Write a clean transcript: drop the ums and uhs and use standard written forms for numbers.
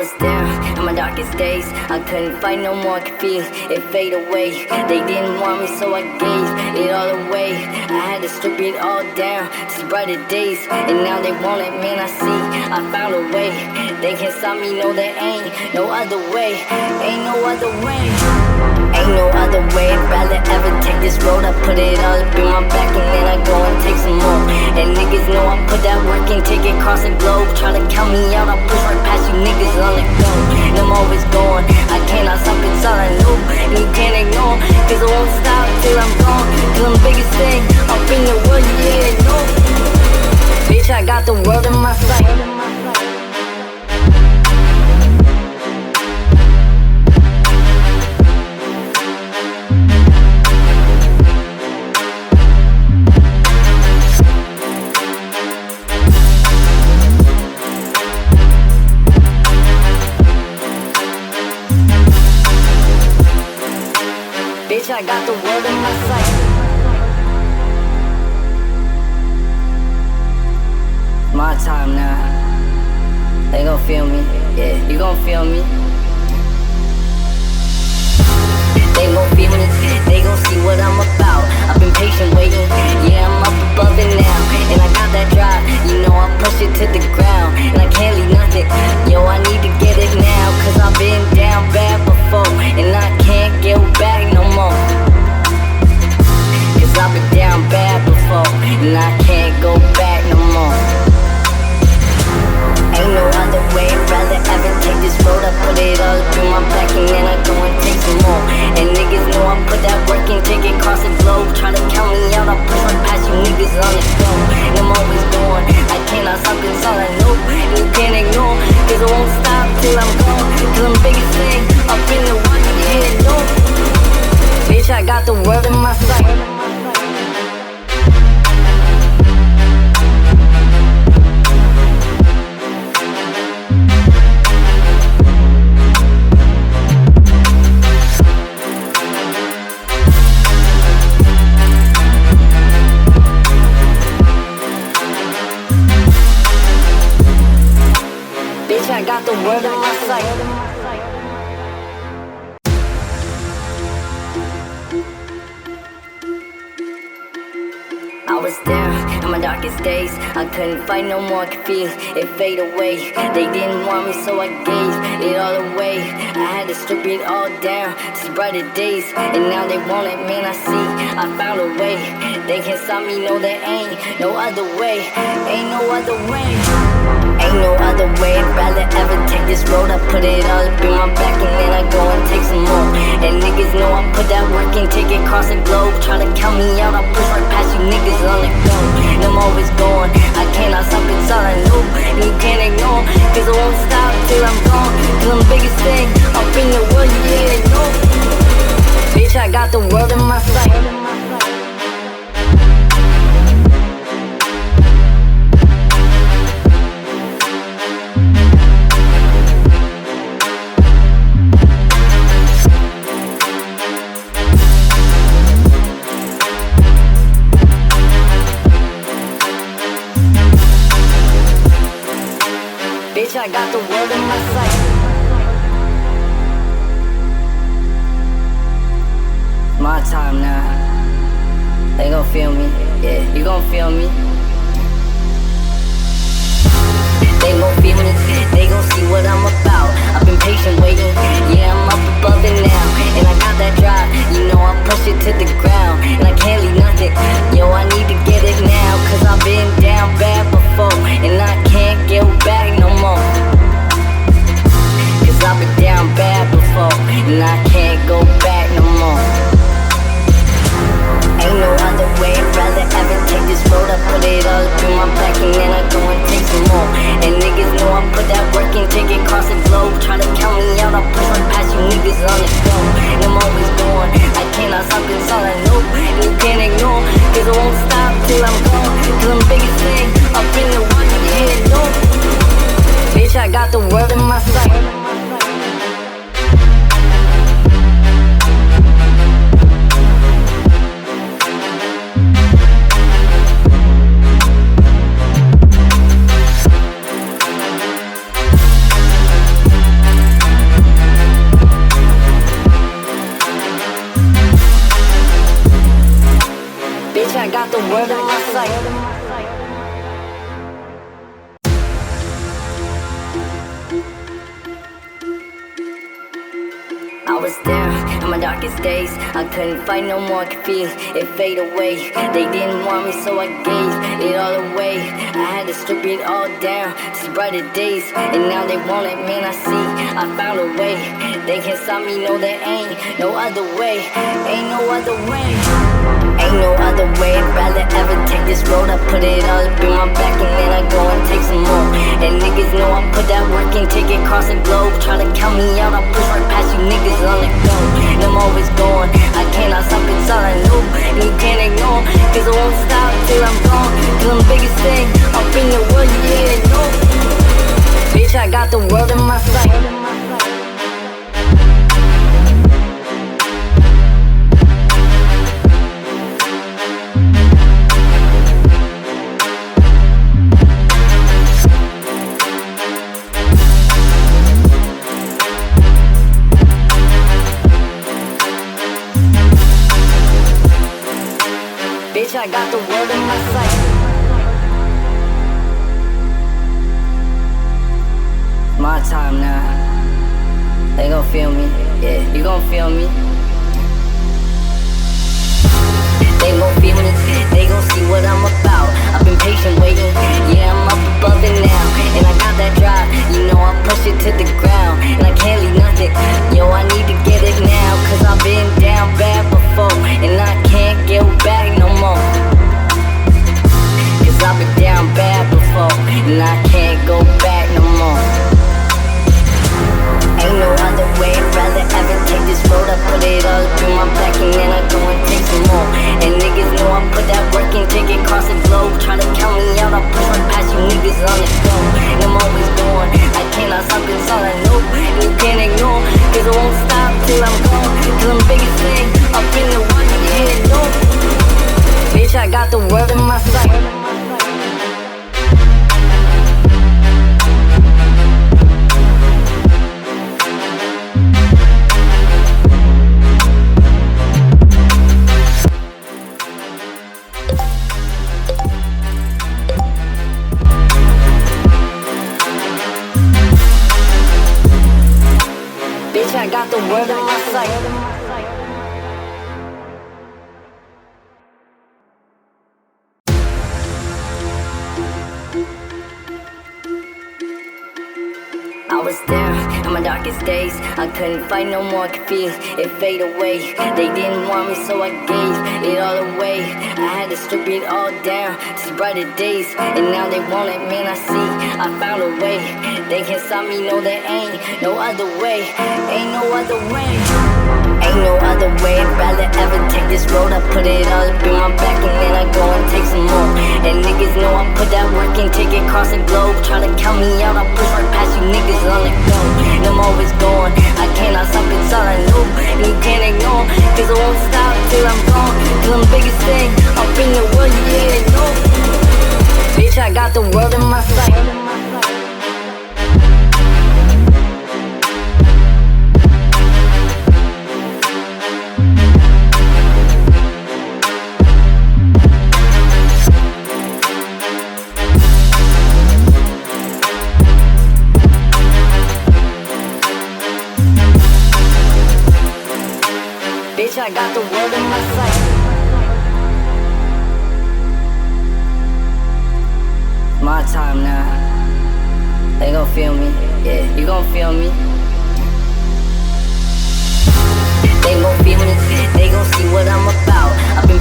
was down in my darkest days. I couldn't fight no more, could feel it fade away. They didn't want me, so I gave it all away. I had to strip it all down to brighter days. And now they want it, man, I see, I found a way. They can't stop me, no, there ain't no other way. Ain't no other way. Ain't no other way, I'd rather ever take this road. I put it all up in my back and then I go and take some more. And niggas know I put that work in, take it across the globe. Try to count me out, I push right past you niggas on the go. And I'm always going, I cannot stop, it's all I know. And you can't ignore, cause I won't stop till I'm gone. Till I'm biggest thing up in the world, you didn't know. Bitch, I got the world in my sight. I got the world in my sight. My time now. They gon' feel me, yeah, you gon' feel me. They gon' feel me, they gon' see what I'm about. I've been patient waiting, yeah, I'm up above it now. And I got that drive, you know I push it to the ground. And I can't leave nothing, yo, I need to get it now. Cause I've been down bad before, and I can't get back no more. Cause I've been down bad before, and I can't go back no more. Ain't no other way, I'd rather ever take this road. I put it all up in my back and then I go and take some more. And niggas know I put that work in, take it across the globe. Try to count me out, I push right past you niggas on the go. And I'm always going, I cannot stop, it's all I know. And you can't ignore, cause I won't stop till I'm gone. Till I'm biggest thing up in the world, you didn't know. Bitch, I got the world in my sight. I got the world in my sight. I was down in my darkest days. I couldn't fight no more, could feel it fade away. They didn't want me, so I gave it all away. I had to strip it all down to brighter days. And now they want it, man, I see, I found a way. They can't stop me, no, there ain't no other way. Ain't no other way. Ain't no other way, I'd rather ever take this road. I put it all up in my back and then I go and take some more. And niggas know I put that work in, take it across the globe. Try to count me out, I push right past you niggas on the go. And I'm always going, I cannot stop, it's all I know. And you can't ignore, cause I won't stop till I'm gone. Till I'm biggest thing up in the world, you didn't know. Bitch, I got the world in my sight. I got the world in my sight. My time now. They gon' feel me, yeah, you gon' feel me. They gon' feel me, they gon' see what I'm about. I've been patient waiting, yeah, I'm up above it now. And I got that drive, you know I push it to the ground. And I can't leave nothing, yo, I need to get it now. Cause I've been down bad before, and I can't get back no more. Cause I've been down bad before, and I can't go back no more. Ain't no other way, I'd rather ever take this road. I put it all up in my back and then I go and take some more. And niggas know I put that work in, take it across the globe. Try to count me out, I push right past you niggas on the go. And I'm always going, I cannot stop, it's all I know. And you can't ignore, cause I won't stop till I'm gone. Till I'm biggest thing up in the world, you didn't know. Bitch, I got the world in my sight. got the world in my sight. I was down in my darkest days. I couldn't fight no more, could feel it fade away. They didn't want me, so I gave it all away. I had to strip it all down to see brighter days. And now they want it, man, I see, I found a way. They can't stop me, no, there ain't no other way. Ain't no other way. Ain't no other way, I'd rather ever take this road. I put it all up in my back and then I go and take some more. And niggas know I put that work in, take it across the globe. Try to count me out, I push right past you niggas on the go. And I'm always going, I cannot stop, it's all I know. And you can't ignore, cause I won't stop till I'm gone. Cause I'm the biggest thing up in the world, you didn't know. Bitch, I got the world in my sight. Bitch, I got the world in my sight. My time now. They gon' feel me, yeah, you gon' feel me. They gon' feel me, they gon' see what I'm about. I've been patient waiting, yeah, I'm up above it now. And I got that drive, you know I push it to the ground. And I can't leave nothing, yo, I need to get it now. Cause I've been down bad before, and I can't get back no more. Cause I've been down bad before, and I can't go back no more. Ain't no other way, I'd rather ever take this road. I put it all up in my back and then I go and take some more. And niggas know I put that work in, take it across the globe. Try to count me out, I push right past you niggas on the go. And I'm always going, I cannot stop, it's all I know. And you can't ignore, cause I won't stop till I'm gone. Cause I'm the biggest thing up in the world, you didn't know. Bitch, I got the world in my sight. Bitch, I got the world in my sight. I was down in my darkest days. I couldn't fight no more, could feel it fade away. They didn't want me, so I gave it all away. I had to strip it all down to see brighter days. And now they want it, man, I see, I found a way. They can't stop me, no, there ain't no other way. Ain't no other way. Ain't no other way, I'd rather ever take this road. I put it all up in my back and then I go and take some more. And niggas know I put that work in, take it across the globe. Try to count me out, I push right past you niggas on the go. And I'm always going, I cannot stop, it's all I know. And you can't ignore, cause I won't stop till I'm gone. Cause I'm the biggest thing up in the world, you didn't know. Bitch, I got the world in my sight. Bitch, I got the world in my sight. My time now. They gon' feel me, yeah, you gon' feel me. They gon' feel me, they gon' see what I'm about. I've been